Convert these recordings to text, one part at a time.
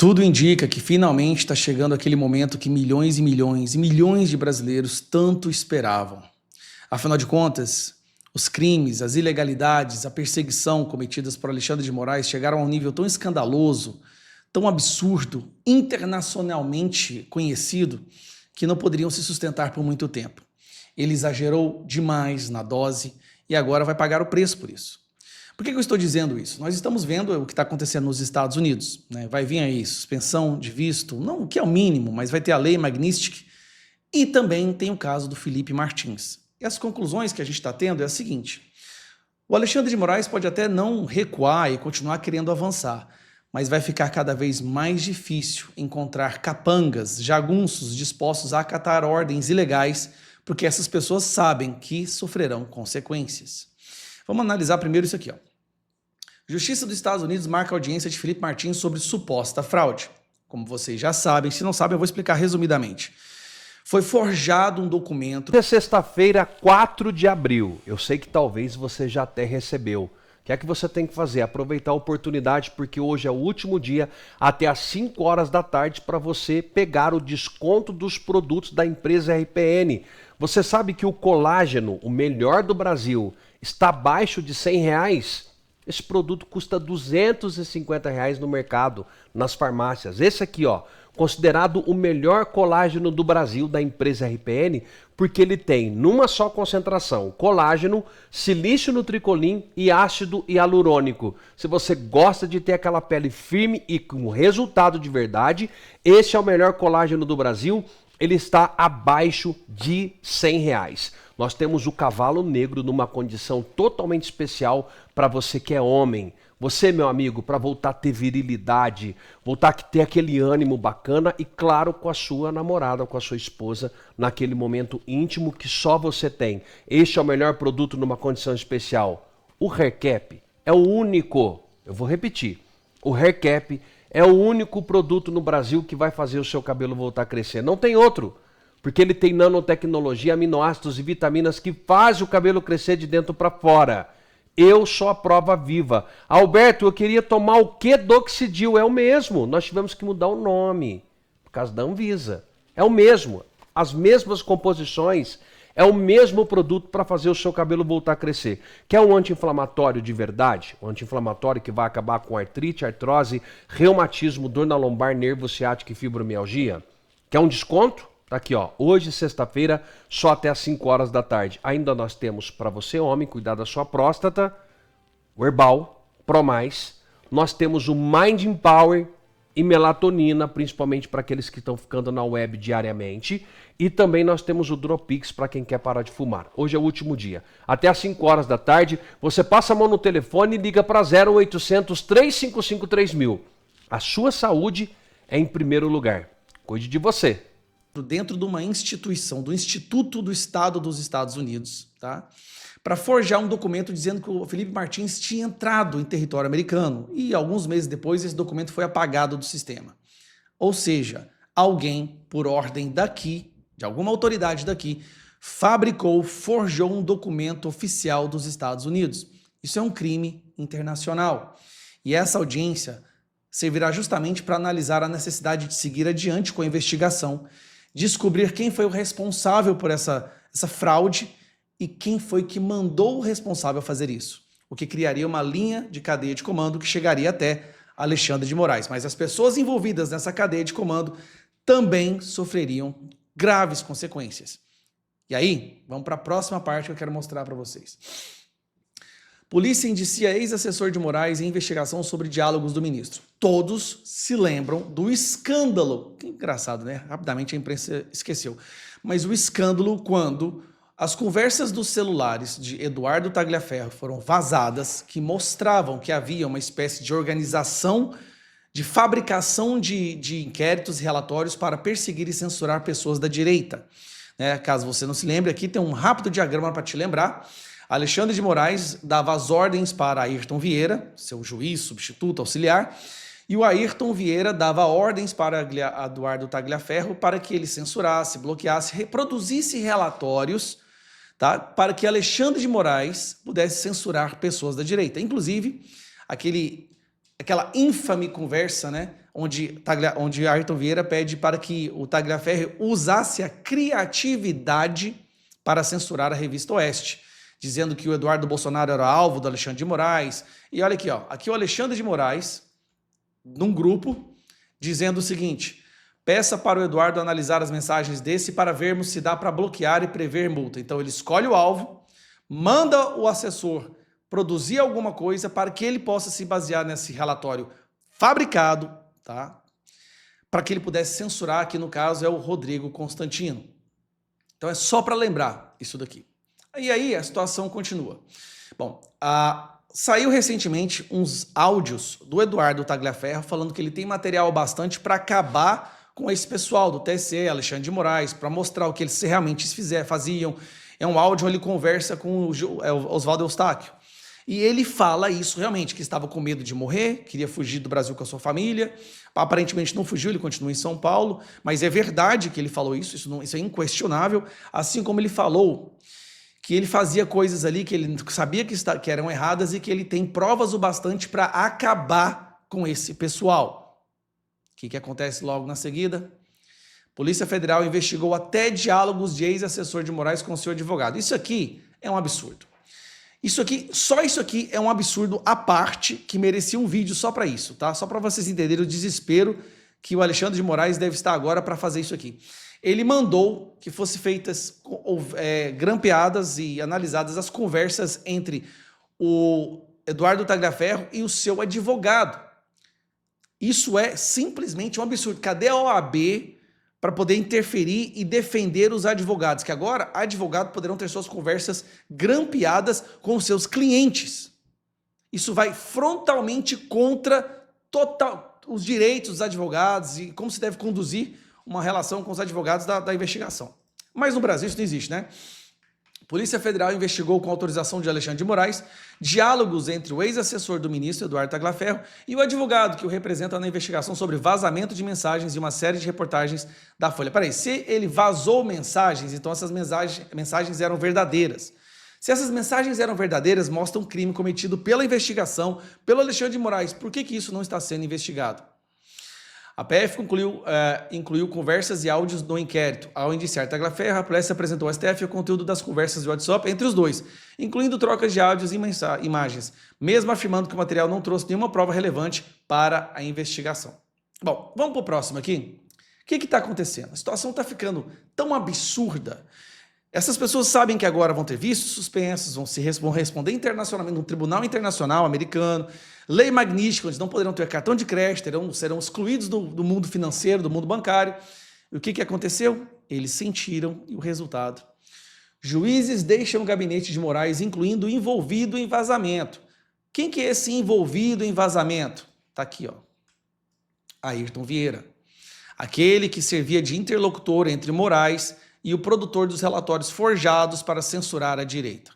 Tudo indica que finalmente está chegando aquele momento que milhões e milhões e milhões de brasileiros tanto esperavam. Afinal de contas, os crimes, as ilegalidades, a perseguição cometidas por Alexandre de Moraes chegaram a um nível tão escandaloso, tão absurdo, internacionalmente conhecido, que não poderiam se sustentar por muito tempo. Ele exagerou demais na dose e agora vai pagar o preço por isso. Por que eu estou dizendo isso? Nós estamos vendo o que está acontecendo nos Estados Unidos, né? Vai vir aí suspensão de visto, não o que é o mínimo, mas vai ter a lei Magnitsky e também tem o caso do Felipe Martins. E as conclusões que a gente está tendo é a seguinte: o Alexandre de Moraes pode até não recuar e continuar querendo avançar, mas vai ficar cada vez mais difícil encontrar capangas, jagunços dispostos a acatar ordens ilegais, porque essas pessoas sabem que sofrerão consequências. Vamos analisar primeiro isso aqui, ó. Justiça dos Estados Unidos marca audiência de Felipe Martins sobre suposta fraude. Como vocês já sabem, se não sabem, eu vou explicar resumidamente. Foi forjado um documento... É sexta-feira, 4 de abril. Eu sei que talvez você já até recebeu. O que é que você tem que fazer? Aproveitar a oportunidade, porque hoje é o último dia, até às 5 horas da tarde, para você pegar o desconto dos produtos da empresa RPN. Você sabe que o colágeno, o melhor do Brasil, está abaixo de R$100? Esse produto custa R$250 no mercado, nas farmácias. Esse aqui, ó, considerado o melhor colágeno do Brasil, da empresa RPN, porque ele tem, numa só concentração, colágeno, silício nutricolim e ácido hialurônico. Se você gosta de ter aquela pele firme e com resultado de verdade, esse é o melhor colágeno do Brasil. Ele está abaixo de R$100. Nós temos o cavalo negro numa condição totalmente especial para você que é homem. Você, meu amigo, para voltar a ter virilidade, voltar a ter aquele ânimo bacana e, claro, com a sua namorada, com a sua esposa, naquele momento íntimo que só você tem. Este é o melhor produto numa condição especial. O Hair Cap é o único, eu vou repetir, o Hair Cap é o único produto no Brasil que vai fazer o seu cabelo voltar a crescer. Não tem outro, porque ele tem nanotecnologia, aminoácidos e vitaminas que fazem o cabelo crescer de dentro para fora. Eu sou a prova viva. Alberto, eu queria tomar o Quedoxidil. É o mesmo. Nós tivemos que mudar o nome, por causa da Anvisa. É o mesmo. As mesmas composições. É o mesmo produto para fazer o seu cabelo voltar a crescer. Quer um anti-inflamatório de verdade? Um anti-inflamatório que vai acabar com artrite, artrose, reumatismo, dor na lombar, nervo ciático e fibromialgia? Quer um desconto? Tá aqui, ó. Hoje, sexta-feira, só até às 5 horas da tarde. Ainda nós temos para você, homem, cuidar da sua próstata, o Herbal, ProMais. Nós temos o Mind Power e melatonina, principalmente para aqueles que estão ficando na web diariamente. E também nós temos o Dropix para quem quer parar de fumar. Hoje é o último dia. Até às 5 horas da tarde, você passa a mão no telefone e liga para 0800 355 3000. A sua saúde é em primeiro lugar. Cuide de você. Dentro de uma instituição, do Instituto do Estado dos Estados Unidos, tá? Para forjar um documento dizendo que o Felipe Martins tinha entrado em território americano e alguns meses depois esse documento foi apagado do sistema. Ou seja, alguém, por ordem daqui, de alguma autoridade daqui, fabricou, forjou um documento oficial dos Estados Unidos. Isso é um crime internacional. E essa audiência servirá justamente para analisar a necessidade de seguir adiante com a investigação, descobrir quem foi o responsável por essa fraude e quem foi que mandou o responsável fazer isso, o que criaria uma linha de cadeia de comando que chegaria até Alexandre de Moraes. Mas as pessoas envolvidas nessa cadeia de comando também sofreriam graves consequências. E aí, vamos para a próxima parte que eu quero mostrar para vocês. Polícia indicia ex-assessor de Moraes em investigação sobre diálogos do ministro. Todos se lembram do escândalo. Que engraçado, né? Rapidamente a imprensa esqueceu. Mas o escândalo quando as conversas dos celulares de Eduardo Tagliaferro foram vazadas, que mostravam que havia uma espécie de organização de fabricação de inquéritos e relatórios para perseguir e censurar pessoas da direita. Caso você não se lembre, aqui tem um rápido diagrama para te lembrar. Alexandre de Moraes dava as ordens para Ayrton Vieira, seu juiz, substituto, auxiliar, e o Ayrton Vieira dava ordens para Eduardo Tagliaferro para que ele censurasse, bloqueasse, reproduzisse relatórios, tá, para que Alexandre de Moraes pudesse censurar pessoas da direita. Inclusive, aquela ínfame conversa, né, onde Ayrton Vieira pede para que o Tagliaferri usasse a criatividade para censurar a revista Oeste, dizendo que o Eduardo Bolsonaro era alvo do Alexandre de Moraes. E olha aqui, ó, aqui o Alexandre de Moraes, num grupo, dizendo o seguinte: peça para o Eduardo analisar as mensagens desse para vermos se dá para bloquear e prever multa. Então ele escolhe o alvo, manda o assessor produzir alguma coisa para que ele possa se basear nesse relatório fabricado, tá? Para que ele pudesse censurar, que no caso é o Rodrigo Constantino. Então é só para lembrar isso daqui. E aí a situação continua. Bom, saiu recentemente uns áudios do Eduardo Tagliaferri falando que ele tem material bastante para acabar com esse pessoal do TSE, Alexandre de Moraes, para mostrar o que eles realmente faziam. É um áudio onde ele conversa com o Oswaldo Eustáquio. E ele fala isso realmente, que estava com medo de morrer, queria fugir do Brasil com a sua família. Aparentemente não fugiu, ele continua em São Paulo, mas é verdade que ele falou isso é inquestionável, assim como ele falou que ele fazia coisas ali que ele sabia que eram erradas e que ele tem provas o bastante para acabar com esse pessoal. O que acontece logo na seguida? Polícia Federal investigou até diálogos de ex-assessor de Moraes com o seu advogado. Isso aqui é um absurdo. Só isso aqui é um absurdo à parte que merecia um vídeo só para isso, tá? Só para vocês entenderem o desespero que o Alexandre de Moraes deve estar agora para fazer isso aqui. Ele mandou que fossem feitas grampeadas e analisadas as conversas entre o Eduardo Tagliaferri e o seu advogado. Isso é simplesmente um absurdo. Cadê a OAB para poder interferir e defender os advogados? Que agora, advogados poderão ter suas conversas grampeadas com seus clientes. Isso vai frontalmente contra os direitos dos advogados e como se deve conduzir uma relação com os advogados da investigação. Mas no Brasil isso não existe, né? Polícia Federal investigou com autorização de Alexandre de Moraes diálogos entre o ex-assessor do ministro, Eduardo Tagliaferri, e o advogado que o representa na investigação sobre vazamento de mensagens e uma série de reportagens da Folha. Peraí, se ele vazou mensagens, então essas mensagens eram verdadeiras. Se essas mensagens eram verdadeiras, mostra um crime cometido pela investigação, pelo Alexandre de Moraes. Por que isso não está sendo investigado? A PF incluiu conversas e áudios no inquérito. Ao indiciar Tagliaferri, a polícia apresentou ao STF o conteúdo das conversas de WhatsApp entre os dois, incluindo trocas de áudios e imagens, mesmo afirmando que o material não trouxe nenhuma prova relevante para a investigação. Bom, vamos para o próximo aqui. O que está acontecendo? A situação está ficando tão absurda. Essas pessoas sabem que agora vão ter vistos suspensos, vão responder internacionalmente no Tribunal Internacional Americano, lei magnífica, onde não poderão ter cartão de crédito, serão excluídos do mundo financeiro, do mundo bancário. E o que aconteceu? Eles sentiram e o resultado. Juízes deixam o gabinete de Moraes, incluindo o envolvido em vazamento. Quem que é esse envolvido em vazamento? Está aqui, ó. Ayrton Vieira. Aquele que servia de interlocutor entre Moraes e o produtor dos relatórios forjados para censurar a direita.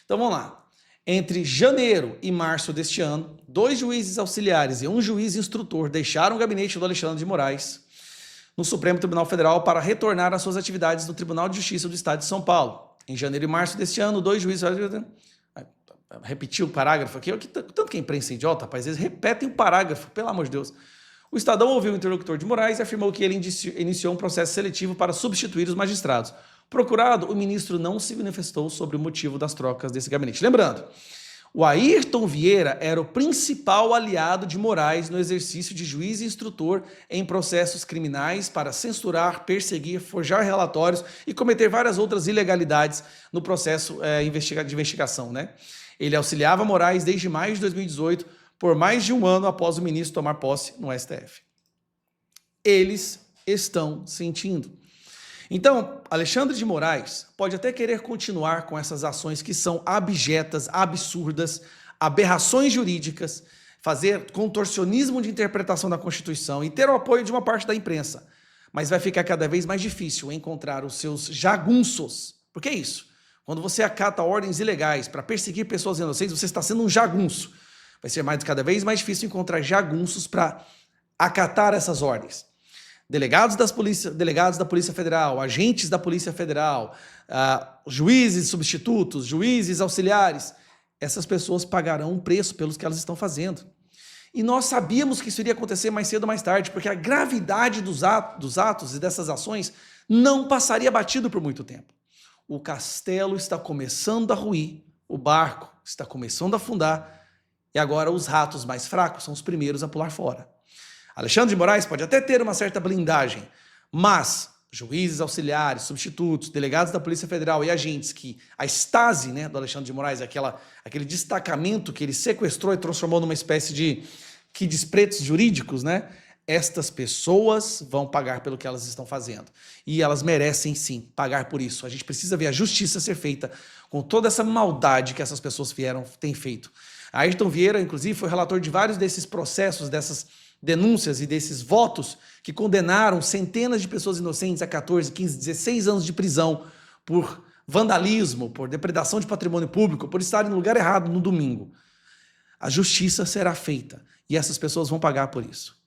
Então vamos lá. Entre janeiro e março deste ano, 2 juízes auxiliares e um juiz instrutor deixaram o gabinete do Alexandre de Moraes no Supremo Tribunal Federal para retornar às suas atividades no Tribunal de Justiça do Estado de São Paulo. Em janeiro e março deste ano, 2 juízes... Repetiu o parágrafo aqui. Tanto que a imprensa é idiota, rapaz, eles repetem o parágrafo, pelo amor de Deus. O Estadão ouviu o interlocutor de Moraes e afirmou que ele iniciou um processo seletivo para substituir os magistrados. Procurado, o ministro não se manifestou sobre o motivo das trocas desse gabinete. Lembrando, o Ayrton Vieira era o principal aliado de Moraes no exercício de juiz e instrutor em processos criminais para censurar, perseguir, forjar relatórios e cometer várias outras ilegalidades no processo de investigação, né? Ele auxiliava Moraes desde maio de 2018, por mais de um ano após o ministro tomar posse no STF. Eles estão sentindo. Então, Alexandre de Moraes pode até querer continuar com essas ações que são abjetas, absurdas, aberrações jurídicas, fazer contorcionismo de interpretação da Constituição e ter o apoio de uma parte da imprensa. Mas vai ficar cada vez mais difícil encontrar os seus jagunços. Por que isso? Quando você acata ordens ilegais para perseguir pessoas inocentes, você está sendo um jagunço. Vai ser cada vez mais difícil encontrar jagunços para acatar essas ordens. Delegados da Polícia Federal, agentes da Polícia Federal, juízes substitutos, juízes auxiliares, essas pessoas pagarão um preço pelos que elas estão fazendo. E nós sabíamos que isso iria acontecer mais cedo ou mais tarde, porque a gravidade dos atos e dessas ações não passaria batido por muito tempo. O castelo está começando a ruir, o barco está começando a afundar, e agora os ratos mais fracos são os primeiros a pular fora. Alexandre de Moraes pode até ter uma certa blindagem, mas juízes auxiliares, substitutos, delegados da Polícia Federal e agentes que a Stasi, né, do Alexandre de Moraes, aquele destacamento que ele sequestrou e transformou numa espécie de quides pretos jurídicos, né? Estas pessoas vão pagar pelo que elas estão fazendo. E elas merecem, sim, pagar por isso. A gente precisa ver a justiça ser feita com toda essa maldade que essas pessoas têm feito. A Ayrton Vieira, inclusive, foi relator de vários desses processos, dessas denúncias e desses votos que condenaram centenas de pessoas inocentes a 14, 15, 16 anos de prisão por vandalismo, por depredação de patrimônio público, por estarem no lugar errado no domingo. A justiça será feita e essas pessoas vão pagar por isso.